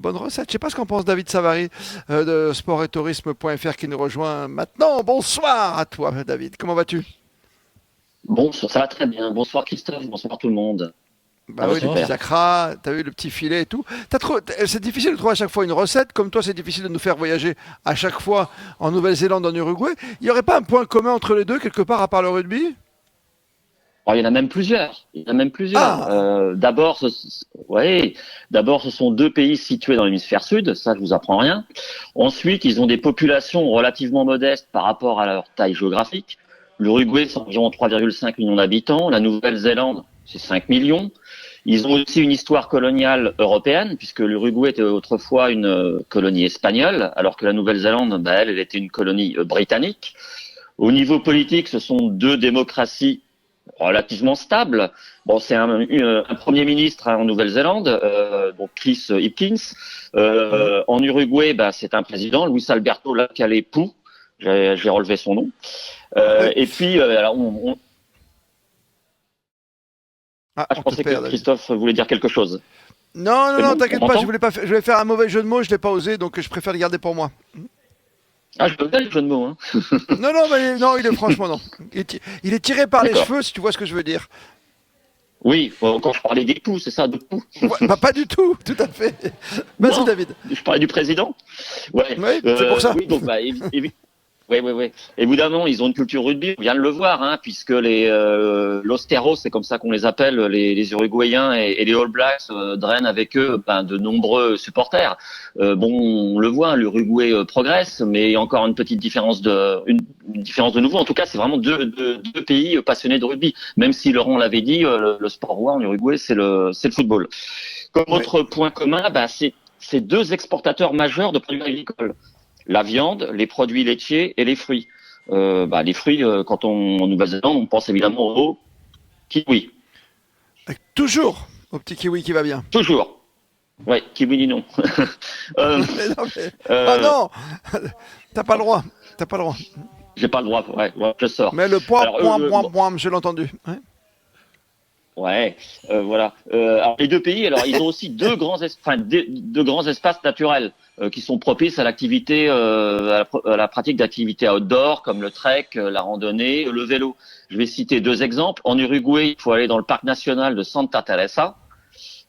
Bonne recette. Je sais pas ce qu'en pense David Savary de sportetourisme.fr qui nous rejoint maintenant. Bonsoir à toi, David. Comment vas-tu? Bonsoir, ça va très bien. Bonsoir Christophe, bonsoir tout le monde. Ça Bah va oui, les Bonsoir. petits super. acras, t'as vu le petit filet et tout. C'est difficile de trouver à chaque fois une recette. Comme toi, c'est difficile de nous faire voyager à chaque fois en Nouvelle-Zélande, en Uruguay. Il n'y aurait pas un point commun entre les deux, quelque part, à part le rugby? Alors, il y en a même plusieurs. Il y en a même plusieurs. Ah, Ouais, d'abord, ce sont deux pays situés dans l'hémisphère sud. Ça, je vous apprends rien. Ensuite, ils ont des populations relativement modestes par rapport à leur taille géographique. L'Uruguay, c'est environ 3,5 millions d'habitants. La Nouvelle-Zélande, c'est 5 millions. Ils ont aussi une histoire coloniale européenne, puisque l'Uruguay était autrefois une colonie espagnole, alors que la Nouvelle-Zélande, bah, elle était une colonie britannique. Au niveau politique, ce sont deux démocraties relativement stables. Bon, c'est un premier ministre en Nouvelle-Zélande, donc Chris Hipkins. mhm. En Uruguay, bah, c'est un président, Luis Alberto Lacalle Pou. J'ai relevé son nom. Ouais. Et puis, alors, Ah, je on te pensais que perd, David. Christophe voulait dire quelque chose. Non, non, C'est non, bon, on t'inquiète pas, m'entend? je voulais faire un mauvais jeu de mots, je l'ai pas osé, donc je préfère le garder pour moi. Ah, je veux bien le jeu de mots, hein. Non, non, mais non, il est franchement non. Il est tiré par les D'accord. cheveux, si tu vois ce que je veux dire. Oui, quand je parlais des poux, c'est ça, de poux. Ouais, bah, pas du tout, tout à fait. Vas-y, Non, David. je parlais du président. Ouais, Oui, c'est pour ça. oui, donc bah, oui, oui, oui. Évidemment, ils ont une culture rugby. On vient de le voir, hein, puisque les l'Osteros, c'est comme ça qu'on les appelle, les Uruguayens et les All Blacks drainent avec eux ben, de nombreux supporters. Bon, on le voit, l'Uruguay progresse, mais il y a encore une petite différence une différence de nouveau. En tout cas, c'est vraiment deux pays passionnés de rugby. Même si Laurent l'avait dit, le sport roi en Uruguay, c'est le football. Comme Oui. autre point commun, bah, c'est deux exportateurs majeurs de produits agricoles. La viande, les produits laitiers et les fruits. Bah, les fruits, quand en Nouvelle-Zélande, on pense évidemment au kiwi. Toujours au petit kiwi qui va bien. Toujours. Ouais, kiwi ni non. euh, Mais non, mais... Oh euh, non, t'as pas le droit. T'as pas le droit. j'ai pas le droit. Ouais, ouais, je sors. Mais le point, Alors, point, point, bon, point, je l'ai entendu. Ouais. ouais, voilà. Alors, les deux pays, alors ils ont aussi deux grands espaces naturels qui sont propices à l'activité, à la pratique d'activités outdoor comme le trek, la randonnée, le vélo. Je vais citer deux exemples. En Uruguay, il faut aller dans le parc national de Santa Teresa,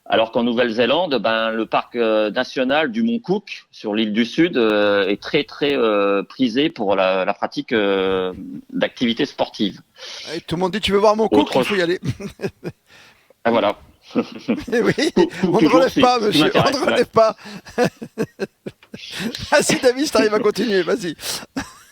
alors qu'en Nouvelle-Zélande, ben le parc national du Mont Cook sur l'île du Sud est très très prisé pour la pratique d'activités sportives. Et tout le monde dit tu veux voir mon cook, il Autre, faut y aller. ah, voilà. Et oui, Cook, on ne toujours, relève pas, ce qui monsieur, on m'intéresse. ne Ouais. relève pas. Vas-y, David, si t'arrives à continuer, vas-y.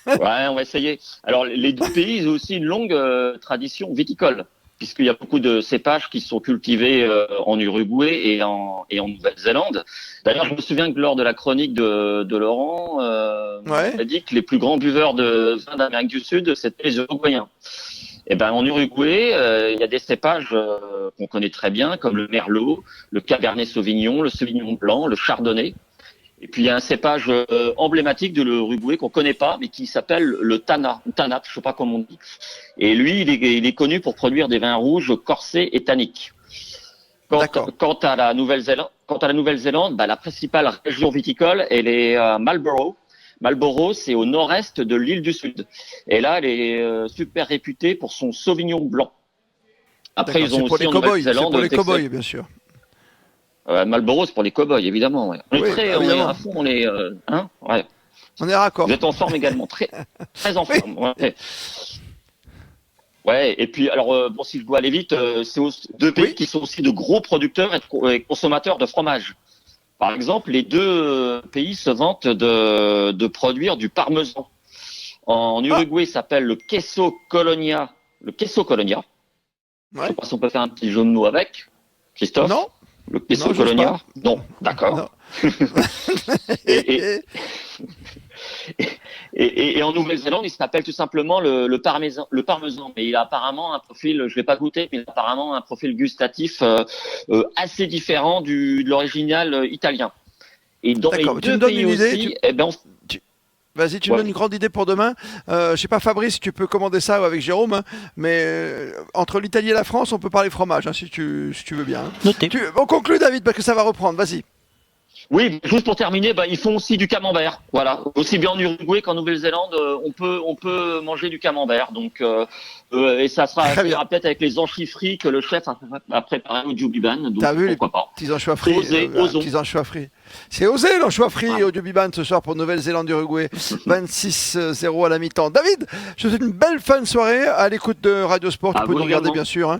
Ouais, on va essayer. Alors, les deux pays, ils ont aussi une longue tradition viticole, puisqu'il y a beaucoup de cépages qui sont cultivés en Uruguay et en Nouvelle-Zélande. D'ailleurs, je me souviens que lors de la chronique de Laurent, Ouais, il a dit que les plus grands buveurs de vin d'Amérique du Sud, c'était les Uruguayens. Et ben, en Uruguay, il y a des cépages qu'on connaît très bien, comme le Merlot, le Cabernet Sauvignon, le Sauvignon Blanc, le Chardonnay. Et puis il y a un cépage emblématique de l'Uruguay qu'on connaît pas, mais qui s'appelle le Tana, ou Tanat, je sais pas comment on dit. Et lui, il est connu pour produire des vins rouges corsés et tanniques. Quant, d'accord. quant à la Nouvelle-Zélande, bah, la principale région viticole, elle est à Marlborough. Marlborough, c'est au nord-est de l'île du Sud. Et là, elle est super réputée pour son Sauvignon blanc. Après, D'accord, ils c'est ont pour aussi les en cow-boys, c'est pour Nouvelle-Zélande les cow-boys, bien sûr. Marlborough, c'est pour les cow-boys, évidemment. Ouais. Oui, bah, On est à évidemment, fond, hein, ouais. on est Vous raccord. êtes en forme également, très, très en Oui, forme. Ouais. Ouais. Et puis, alors, bon, si je dois aller vite, c'est aussi deux pays oui. qui sont aussi de gros producteurs et consommateurs de fromage. Par exemple, les deux pays se vantent de produire du parmesan. En Ah, Uruguay, ça s'appelle le queso colonia. Le queso colonia. Je sais ouais. pas si on peut faire un petit jeu de mots avec. Christophe? Non, Le non, queso j'ose pas. colonia? Non, d'accord. Non. Et, et, et en Nouvelle-Zélande, il s'appelle tout simplement le parmesan. Le parmesan, mais il a apparemment un profil, je vais pas goûter, mais il a apparemment un profil gustatif assez différent de l'original italien. Et dans les D'accord, mais tu me deux donnes pays une idée. aussi, eh ben, Tu- Vas-y, tu me ouais. donnes une grande idée pour demain. Je sais pas, Fabrice, si tu peux commander ça avec Jérôme, hein, mais entre l'Italie et la France, on peut parler fromage, hein, si tu veux bien. Hein. Noté. On conclut, David, parce que ça va reprendre. Vas-y. Oui, juste pour terminer, ils font aussi du camembert. Voilà, aussi bien en Uruguay qu'en Nouvelle-Zélande, on peut manger du camembert. Donc, et ça Très bien. ira peut-être avec les anchois frits que le chef a préparé au Djubiban. Donc T'as vu les pourquoi pas. petits anchois frits, Osons. petits anchois frits. C'est osé l'anchois frit Voilà. au Dubiban ce soir pour Nouvelle-Zélande-Uruguay. 26-0 à la mi-temps. David, je te souhaite une belle fin de soirée à l'écoute de Radio Sport. Tu À peux vous nous regarder également. bien sûr, hein.